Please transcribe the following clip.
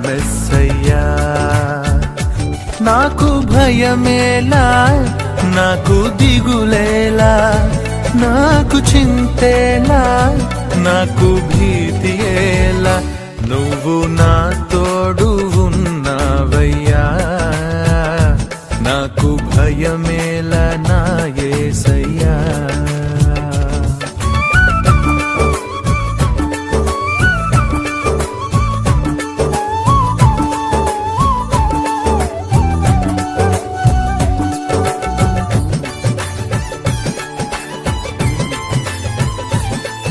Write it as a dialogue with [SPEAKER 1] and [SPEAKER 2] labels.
[SPEAKER 1] మెస్సయ్యా. నాకు భయమేలా, నాకు దిగులేలా, నాకు చింతేలా, నాకు భీతియేలా, నువ్వు నా తోడు ఉన్నావయ్యా. నాకు భయమేలా నా యేసయ్యా.